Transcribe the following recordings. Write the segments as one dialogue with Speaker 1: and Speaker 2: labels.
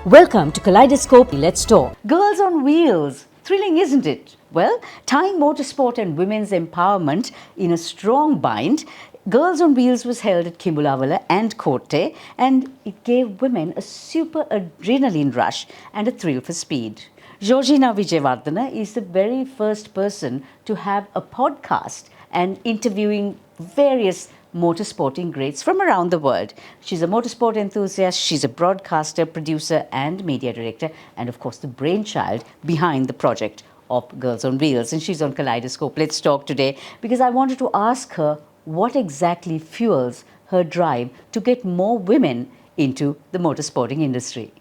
Speaker 1: Welcome to Kaleidoscope. Let's talk. Girls on wheels. Thrilling, isn't it? Well, tying motorsport and women's empowerment in a strong bind, Girls on Wheels was held at Kimbulavala and Kotte, and it gave women a super adrenaline rush and a thrill for speed. Jorgina Wijewardana is the very first person to have a podcast and interviewing various motorsporting greats from around the world. She's a motorsport enthusiast, she's a broadcaster, producer and media director, and of course the brainchild behind the project of Girls on Wheels. And she's on Kaleidoscope. Let's talk today because I wanted to ask her what exactly fuels her drive to get more women into the motorsporting industry.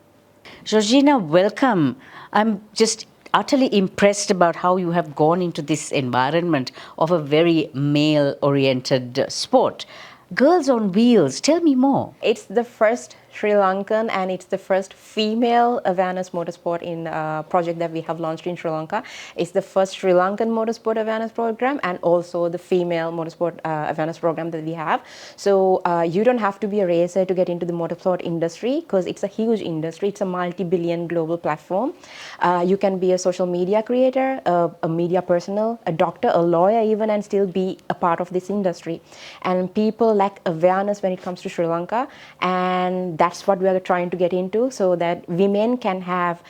Speaker 1: Jorgina, welcome. I'm just utterly impressed about how you have gone into this environment of a very male-oriented sport. Girls on Wheels, tell me more.
Speaker 2: It's the first Sri Lankan and it's the first female awareness motorsport in project that we have launched in Sri Lanka. It's the first Sri Lankan motorsport awareness program and also the female motorsport awareness program that we have. So you don't have to be a racer to get into the motorsport industry because it's a huge industry. It's a multi-billion global platform. You can be a social media creator, a media personnel, a doctor, a lawyer even, and still be a part of this industry. And people lack awareness when it comes to Sri Lanka, and that's what we are trying to get into so that women can have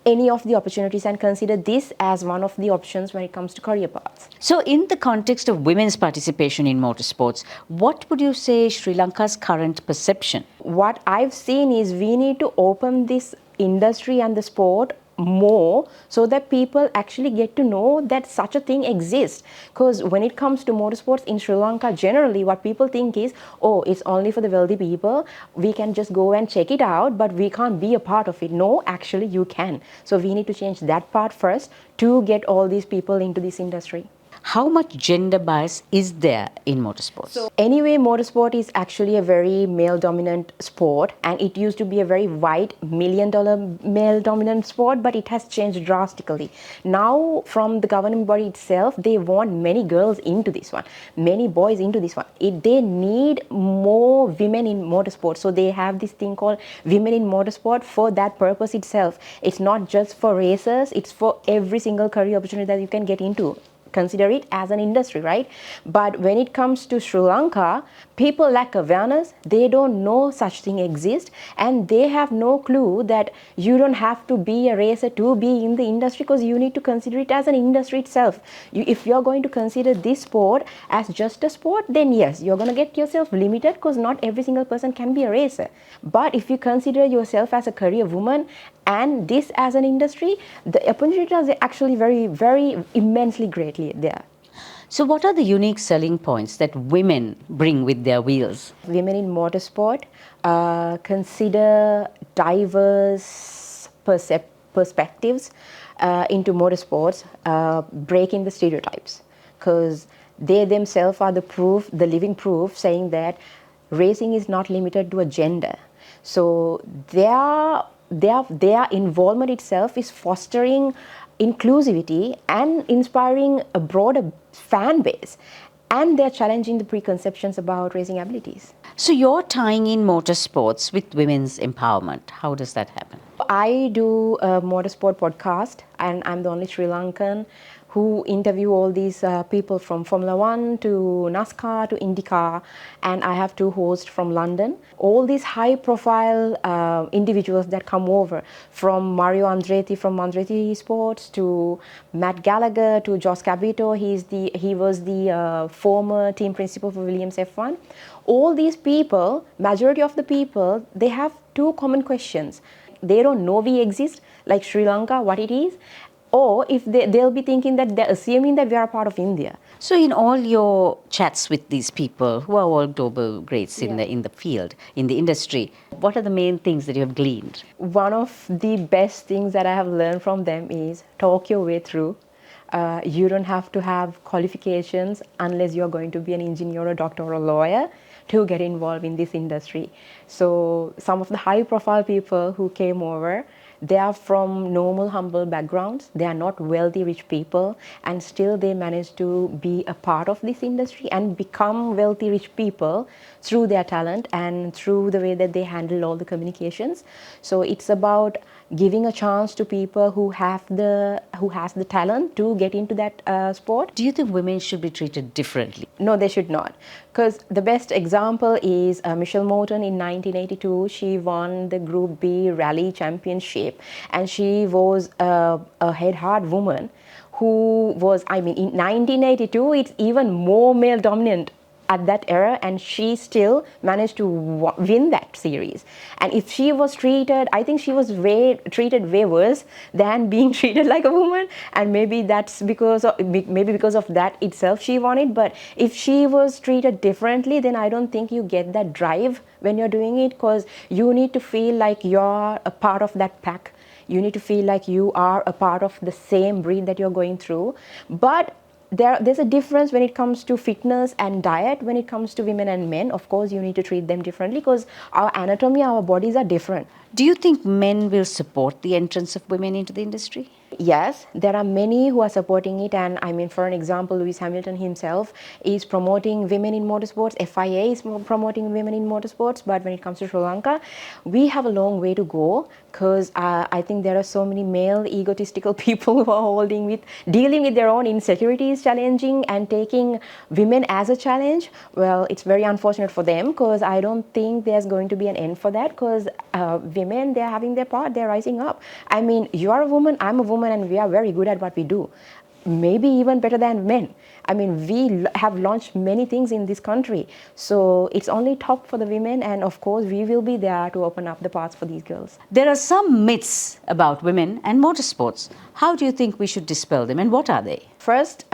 Speaker 2: any of the opportunities and consider this as one of the options when it comes to career paths.
Speaker 1: So in the context of women's participation in motorsports, what would you say is Sri Lanka's current perception?
Speaker 2: What I've seen is we need to open this industry and the sport more so that people actually get to know that such a thing exists. Because when it comes to motorsports in Sri Lanka, generally what people think is, oh, it's only for the wealthy people, we can just go and check it out, but we can't be a part of it. No, actually you can. So we need to change that part first to get all these people into this industry.
Speaker 1: How much gender bias is there in motorsports?
Speaker 2: So anyway, motorsport is actually a very male-dominant sport, and it used to be a very white, million-dollar male-dominant sport, but it has changed drastically. Now, from the governing body itself, they want many girls into this one, many boys into this one. They need more women in motorsport, so they have this thing called Women in Motorsport for that purpose itself. It's not just for racers, it's for every single career opportunity that you can get into. Consider it as an industry, right? But when it comes to Sri Lanka, people lack awareness. They don't know such thing exists, and they have no clue that you don't have to be a racer to be in the industry, because you need to consider it as an industry itself. If you're going to consider this sport as just a sport, then yes, you're going to get yourself limited because not every single person can be a racer. But if you consider yourself as a career woman and this as an industry, the opportunities are actually very, very immensely greatly there.
Speaker 1: So what are the unique selling points that women bring with their wheels?
Speaker 2: Women in motorsport consider diverse perspectives into motorsports, breaking the stereotypes, because they themselves are the proof, the living proof, saying that racing is not limited to a gender. So their involvement itself is fostering inclusivity and inspiring a broader fan base, and they're challenging the preconceptions about racing abilities.
Speaker 1: So you're tying in motorsports with women's empowerment. How does that happen?
Speaker 2: I do a motorsport podcast, and I'm the only Sri Lankan who interview all these people from Formula 1 to NASCAR to IndyCar, and I have two hosts from London. All these high-profile individuals that come over, from Mario Andretti from Andretti Sports to Matt Gallagher to Jos Capito. He was the former team principal for Williams F1. All these people, majority of the people, they have two common questions. They don't know we exist, like Sri Lanka, what it is, or if they'll be thinking that they're assuming that we are a part of India.
Speaker 1: So in all your chats with these people who are all global greats in the field, in the industry, what are the main things that you have gleaned?
Speaker 2: One of the best things that I have learned from them is talk your way through. You don't have to have qualifications unless you're going to be an engineer, a doctor, or a lawyer to get involved in this industry. So some of the high profile people who came over, They are from normal, humble backgrounds. They are not wealthy, rich people, and still they manage to be a part of this industry and become wealthy, rich people through their talent and through the way that they handle all the communications. So it's about giving a chance to people who has the talent to get into that sport.
Speaker 1: Do you think women should be treated differently?
Speaker 2: No, they should not. Because the best example is Michelle Morton in 1982. She won the Group B Rally Championship, and she was a head-hard woman who was, I mean, in 1982, it's even more male dominant at that era, and she still managed to win that series. And if she was treated, I think she was treated way worse than being treated like a woman, and maybe that's because of that itself she won it. But if she was treated differently, then I don't think you get that drive when you're doing it, because you need to feel like you're a part of that pack. You need to feel like you are a part of the same breed that you're going through. But there's a difference when it comes to fitness and diet. When it comes to women and men, of course, you need to treat them differently because our anatomy, our bodies are different.
Speaker 1: Do you think men will support the entrance of women into the industry?
Speaker 2: Yes, there are many who are supporting it, and I mean, for an example, Lewis Hamilton himself is promoting women in motorsports. FIA is promoting women in motorsports, but when it comes to Sri Lanka, we have a long way to go, because I think there are so many male egotistical people who are dealing with their own insecurities, challenging and taking women as a challenge. Well, it's very unfortunate for them, because I don't think there's going to be an end for that, because women, they're having their part, they're rising up. I mean, you are a woman, I'm a woman, and we are very good at what we do. Maybe even better than men. I mean, we have launched many things in this country. So it's only top for the women, and of course, we will be there to open up the paths for these girls.
Speaker 1: There are some myths about women and motorsports. How do you think we should dispel them, and what are they?
Speaker 2: First,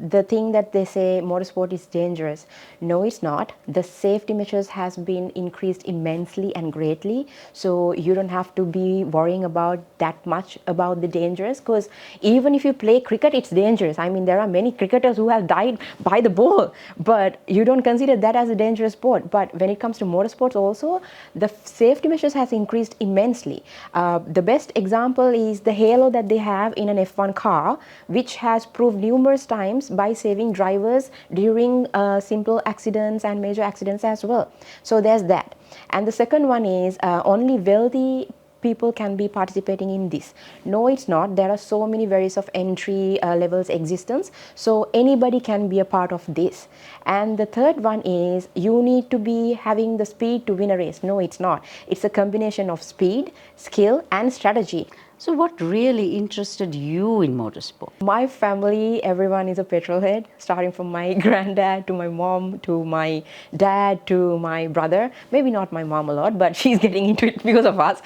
Speaker 2: the thing that they say motorsport is dangerous. No, it's not. The safety measures has been increased immensely and greatly. So you don't have to be worrying about that much about the dangers, because even if you play cricket, it's dangerous. I mean, there are many cricketers who have died by the ball, but you don't consider that as a dangerous sport. But when it comes to motorsports also, the safety measures has increased immensely. The best example is the halo that they have in an F1 car, which has proved numerous times by saving drivers during simple accidents and major accidents as well. So there's that. And the second one is only wealthy people can be participating in this. No, it's not. There are so many various of entry levels existence. So anybody can be a part of this. And the third one is you need to be having the speed to win a race. No, it's not. It's a combination of speed, skill, and strategy.
Speaker 1: So what really interested you in motorsport?
Speaker 2: My family, everyone is a petrol head, starting from my granddad to my mom to my dad to my brother. Maybe not my mom a lot, but she's getting into it because of us.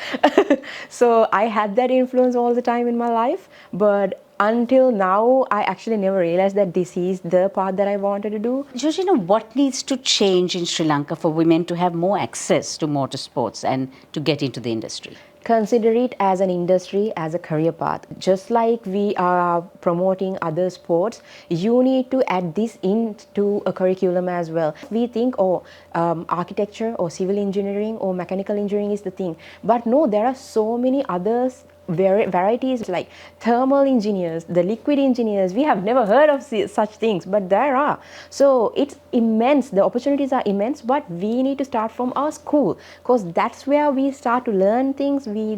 Speaker 2: So I had that influence all the time in my life. But until now, I actually never realized that this is the path that I wanted to do.
Speaker 1: Jorgina, what needs to change in Sri Lanka for women to have more access to motorsports and to get into the industry?
Speaker 2: Consider it as an industry, as a career path. Just like we are promoting other sports, you need to add this into a curriculum as well. We think, architecture or civil engineering or mechanical engineering is the thing. But no, there are so many others varieties like thermal engineers, the liquid engineers. We have never heard of such things, but there are. So it's immense. The opportunities are immense, but we need to start from our school, because that's where we start to learn things. We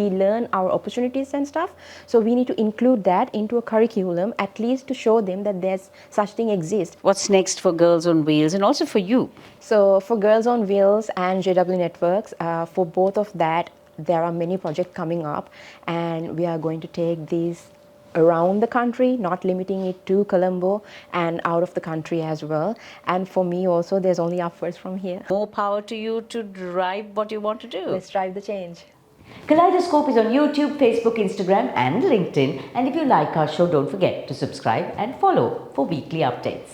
Speaker 2: learn our opportunities and stuff. So we need to include that into a curriculum, at least to show them that there's such thing exists.
Speaker 1: What's next for Girls on Wheels and also for you?
Speaker 2: So for Girls on Wheels and JW Networks, for both of that, there are many projects coming up, and we are going to take these around the country, not limiting it to Colombo, and out of the country as well. And for me also, there's only upwards from here.
Speaker 1: More power to you to drive what you want to do.
Speaker 2: Let's drive the change.
Speaker 1: Kaleidoscope is on YouTube, Facebook, Instagram and LinkedIn. And if you like our show, don't forget to subscribe and follow for weekly updates.